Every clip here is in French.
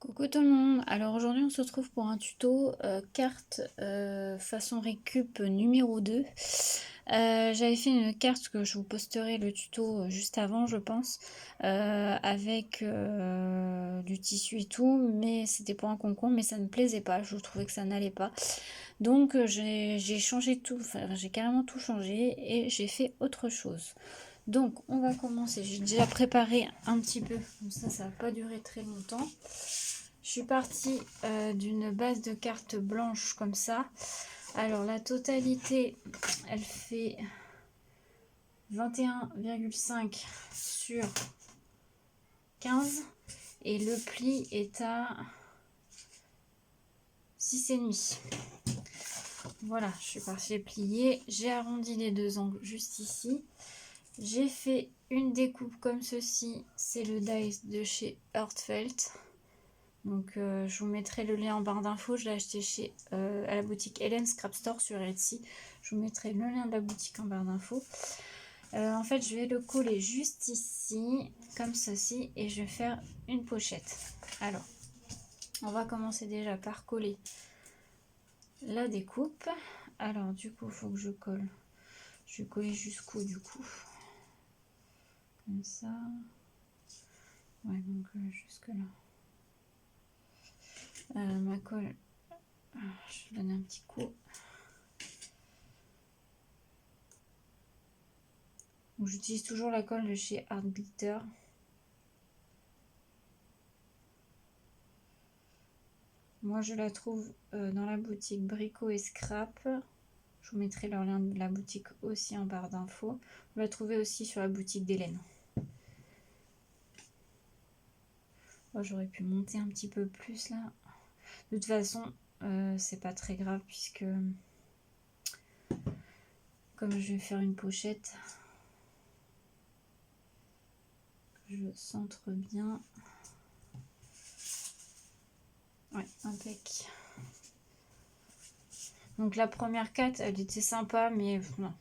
Coucou tout le monde, alors aujourd'hui on se retrouve pour un tuto carte façon récup numéro 2. J'avais fait une carte que je vous posterai le tuto juste avant je pense, avec du tissu et tout, mais c'était pour un concours, mais ça ne plaisait pas, je trouvais que ça n'allait pas. Donc j'ai changé tout, enfin j'ai carrément tout changé et j'ai fait autre chose. Donc on va commencer, j'ai déjà préparé un petit peu, comme ça va pas durer très longtemps. Je suis partie d'une base de cartes blanches comme ça. Alors la totalité, elle fait 21,5 sur 15 et le pli est à 6,5. Voilà, je suis partie plier. J'ai arrondi les deux angles juste ici. J'ai fait une découpe comme ceci. C'est le dice de chez Heartfelt. Donc je vous mettrai le lien en barre d'infos. Je l'ai acheté à la boutique Hélène Scrap Store sur Etsy. Je vous mettrai le lien de la boutique en barre d'infos. En fait, je vais le coller juste ici, comme ceci, et je vais faire une pochette. Alors, on va commencer déjà par coller la découpe. Alors, du coup, il faut que je colle. Je vais coller jusqu'où, du coup? Comme ça. Ouais, donc jusque là. Ma colle, je donne un petit coup. J'utilise toujours la colle de chez Art Glitter. Moi, je la trouve dans la boutique Brico et Scrap. Je vous mettrai leur lien de la boutique aussi en barre d'infos. Vous la trouvez aussi sur la boutique d'Hélène. Oh, j'aurais pu monter un petit peu plus là. De toute façon, c'est pas très grave puisque comme je vais faire une pochette, je centre bien. Ouais, impec. Donc la première 4, elle était sympa, mais non,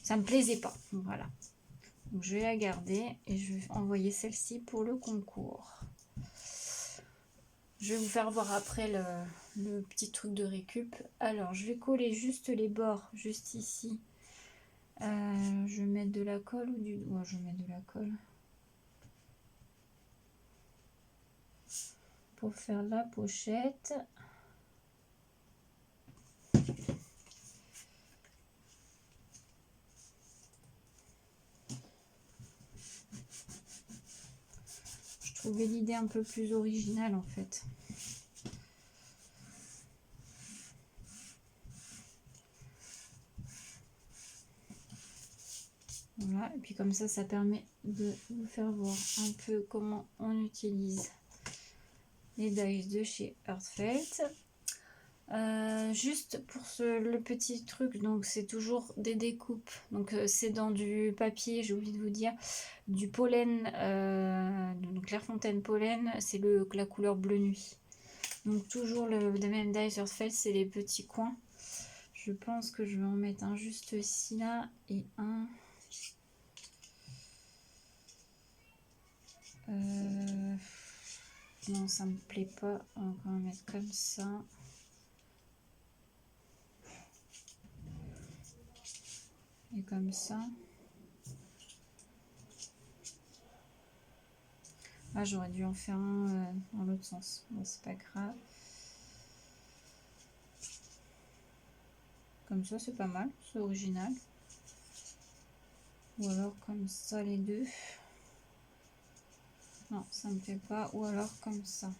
ça me plaisait pas. Voilà. Donc je vais la garder et je vais envoyer celle-ci pour le concours. Je vais vous faire voir après le petit truc de récup. Alors, je vais coller juste les bords, juste ici. Je vais mettre de la colle ou du... Ouais, je vais mettre de la colle. Pour faire la pochette. Je trouvais l'idée un peu plus originale en fait. Voilà, et puis comme ça permet de vous faire voir un peu comment on utilise les dies de chez Heartfelt. Juste pour le petit truc, donc c'est toujours des découpes, donc c'est dans du papier, j'ai oublié de vous dire, du pollen, donc Clairefontaine pollen, c'est la couleur bleu nuit. Donc toujours le même die Heartfelt, c'est les petits coins. Je pense que je vais en mettre un juste ici là et un... Non, ça me plaît pas. On va mettre comme ça. Et comme ça. Ah, j'aurais dû en faire un dans l'autre sens. Bon, c'est pas grave. Comme ça, c'est pas mal. C'est original. Ou alors comme ça, les deux. Non, ça me plaît pas. Ou alors comme ça.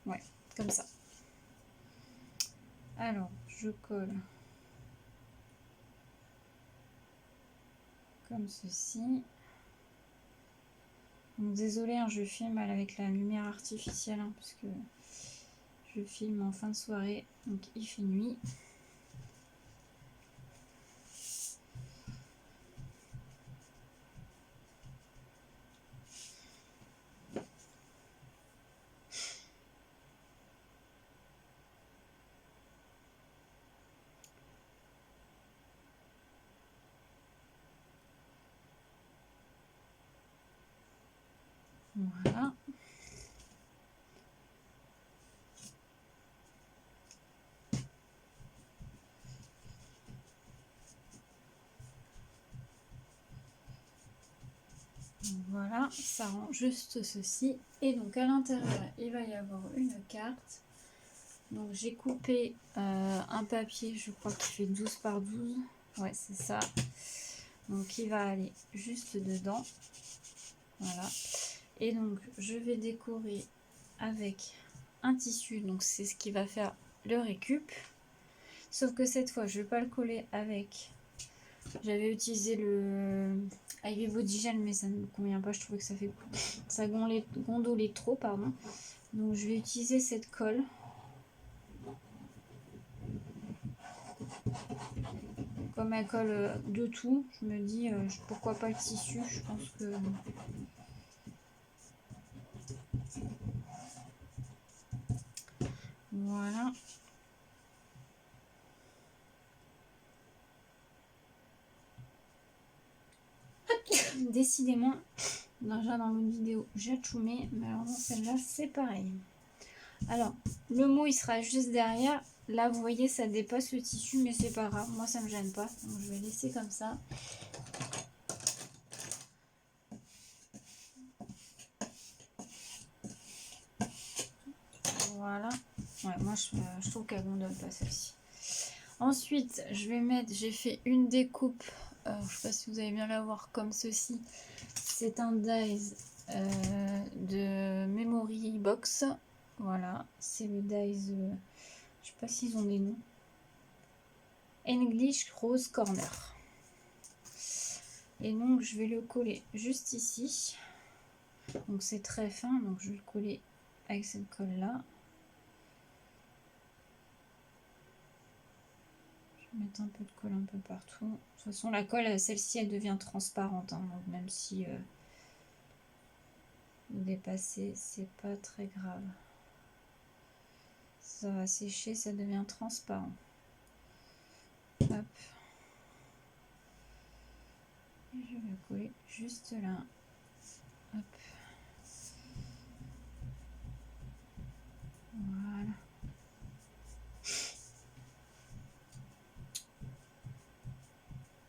Ouais, comme ça. Alors, je colle comme ceci. Donc, désolé, hein, je filme avec la lumière artificielle, hein, parce que je filme en fin de soirée, donc il fait nuit. Voilà. Voilà, ça rend juste ceci. Et donc à l'intérieur, il va y avoir une carte. Donc j'ai coupé un papier, je crois qu'il fait 12 par 12. Ouais, c'est ça. Donc il va aller juste dedans. Voilà. Et donc je vais décorer avec un tissu. Donc c'est ce qui va faire le récup. Sauf que cette fois, je vais pas le coller avec. J'avais utilisé le Ivy Body Gel, mais ça ne me convient pas. Je trouvais que ça fait ça gondolait trop, pardon. Donc je vais utiliser cette colle. Comme elle colle de tout, je me dis pourquoi pas le tissu. Je pense que voilà. Décidément, déjà dans l'autre vidéo, j'ai tchoumé, mais alors dans celle-là, c'est pareil. Alors, le mot, il sera juste derrière. Là, vous voyez, ça dépasse le tissu, mais c'est pas grave. Moi, ça me gêne pas. Donc, je vais laisser comme ça. Voilà. Ouais, moi, je trouve qu'elle gondole pas celle-ci. Ensuite, je vais mettre... J'ai fait une découpe. Je sais pas si vous allez bien la voir comme ceci. C'est un dies de Memory Box. Voilà. C'est le dies... je sais pas s'ils ont des noms. English Rose Corner. Et donc je vais le coller juste ici. Donc c'est très fin, donc je vais le coller avec cette colle là. Je vais mettre un peu de colle un peu partout. De toute façon la colle, celle-ci elle devient transparente, hein, donc même si vous dépassez, c'est pas très grave. Ça va sécher, ça devient transparent. Hop. Et je vais le coller juste là. Hop. Voilà.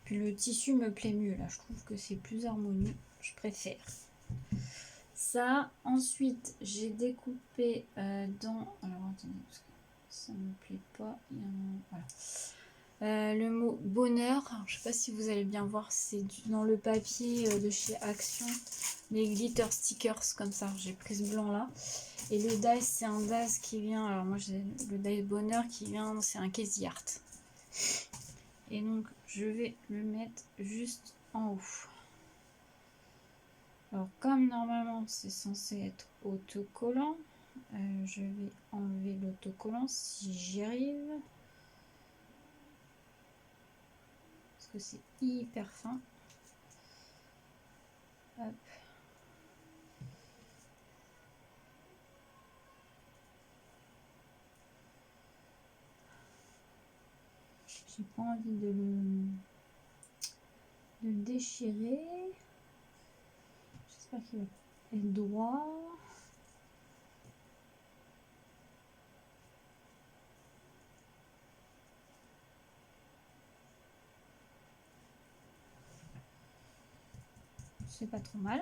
Puis le tissu me plaît mieux là, je trouve que c'est plus harmonieux, je préfère. Ça, ensuite j'ai découpé dans... Alors attendez, parce que ça me plaît pas. Voilà. Le mot bonheur, alors, je sais pas si vous allez bien voir, c'est dans le papier de chez Action, les glitter stickers comme ça. J'ai pris ce blanc là. Et le dice, c'est un dice qui vient, alors moi j'ai le dice bonheur qui vient, c'est un Casey Art. Et donc je vais le mettre juste en haut. Alors comme normalement c'est censé être autocollant, je vais enlever l'autocollant si j'y arrive. Parce que c'est hyper fin. Hop. J'ai pas envie de le déchirer. J'espère qu'il va être droit. C'est pas trop mal.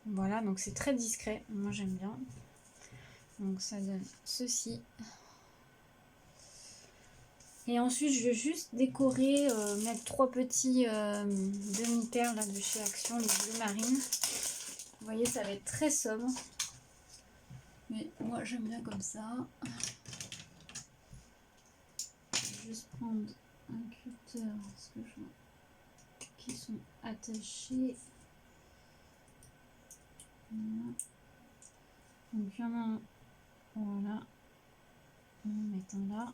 Voilà, donc c'est très discret. Moi j'aime bien. Donc ça donne ceci. Et ensuite, je vais juste décorer, mettre 3 petits demi-perles là, de chez Action, les bleues marines. Vous voyez, ça va être très sobre. Mais moi, j'aime bien comme ça. Je vais juste prendre un cutter parce que je vois qui sont attachés. Voilà. Donc, il y en a un. Voilà. On va mettre un là.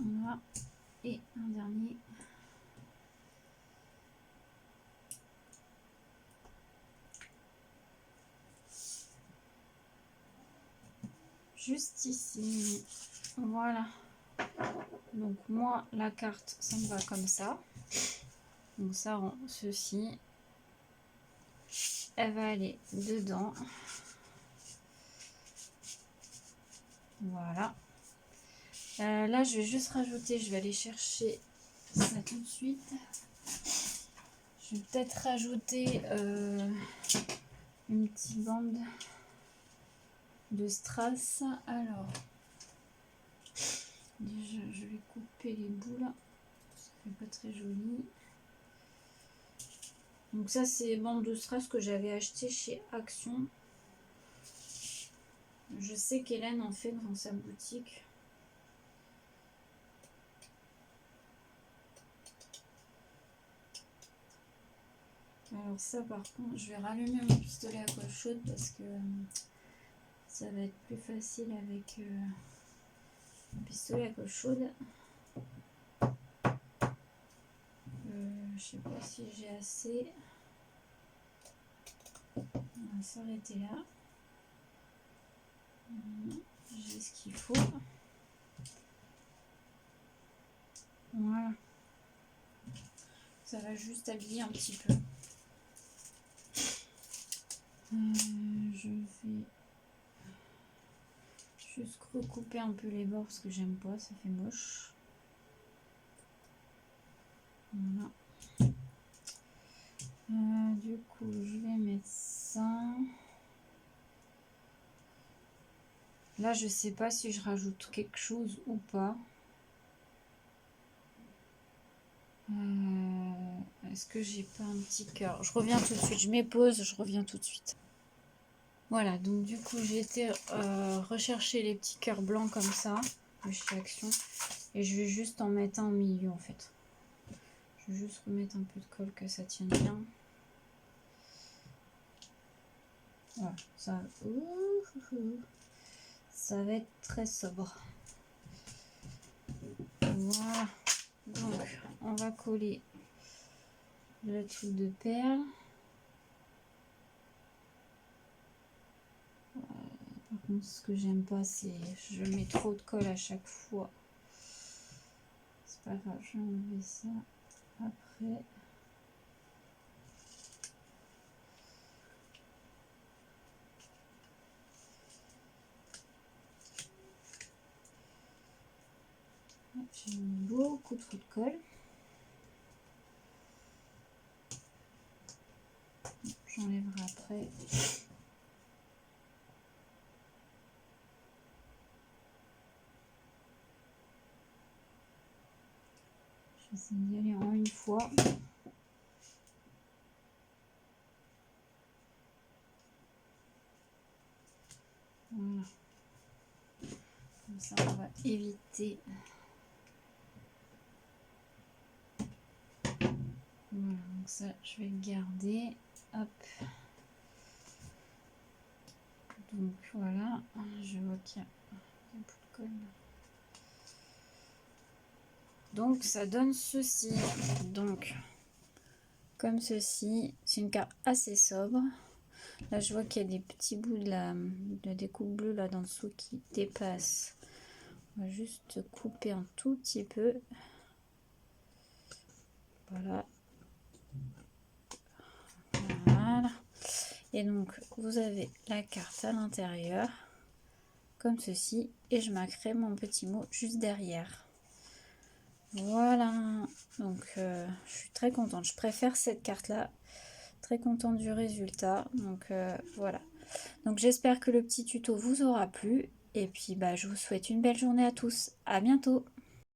Voilà. Et un dernier. juste ici. Voilà. Donc moi, la carte, ça me va comme ça. Donc ça rend ceci. Elle va aller dedans. Voilà. Là, je vais juste rajouter, je vais aller chercher ça tout de suite. Je vais peut-être rajouter une petite bande de strass. Alors, déjà, je vais couper les bouts là. Ça fait pas très joli. Donc ça, c'est bande de strass que j'avais acheté chez Action. Je sais qu'Hélène en fait dans sa boutique. Alors ça, par contre, je vais rallumer mon pistolet à colle chaude parce que ça va être plus facile avec un pistolet à colle chaude. Je sais pas si j'ai assez. On va s'arrêter là. J'ai ce qu'il faut. Voilà. Ça va juste habiller un petit peu. Je vais juste recouper un peu les bords parce que j'aime pas, ça fait moche. Voilà. Du coup, je vais mettre ça. Là, je sais pas si je rajoute quelque chose ou pas. Est-ce que j'ai pas un petit cœur? Je reviens tout de suite. Je mets pause, je reviens tout de suite. Voilà, donc du coup, j'ai été rechercher les petits cœurs blancs comme ça de chez Action. Et je vais juste en mettre un au milieu en fait. Je vais juste remettre un peu de colle que ça tienne bien. Voilà, ça va être très sobre. Voilà, donc on va coller le truc de perle. Par contre, ce que j'aime pas, c'est je mets trop de colle à chaque fois. C'est pas grave, je vais enlever ça après. J'ai mis beaucoup trop de colle. J'enlèverai après. Je vais essayer d'y aller en une fois. Voilà. Comme ça, on va éviter. Voilà, donc ça, je vais le garder. Hop. Donc voilà, je vois qu'il y a un peu de colle. Donc ça donne ceci. Donc, comme ceci, c'est une carte assez sobre. Là, je vois qu'il y a des petits bouts de la découpe bleue là d'en dessous qui dépassent. On va juste couper un tout petit peu. Voilà. Voilà. Et donc, vous avez la carte à l'intérieur, comme ceci. Et je marquerai mon petit mot juste derrière. Voilà. Donc, je suis très contente. Je préfère cette carte-là. Très contente du résultat. Donc, voilà. Donc, j'espère que le petit tuto vous aura plu. Et puis, bah, je vous souhaite une belle journée à tous. À bientôt.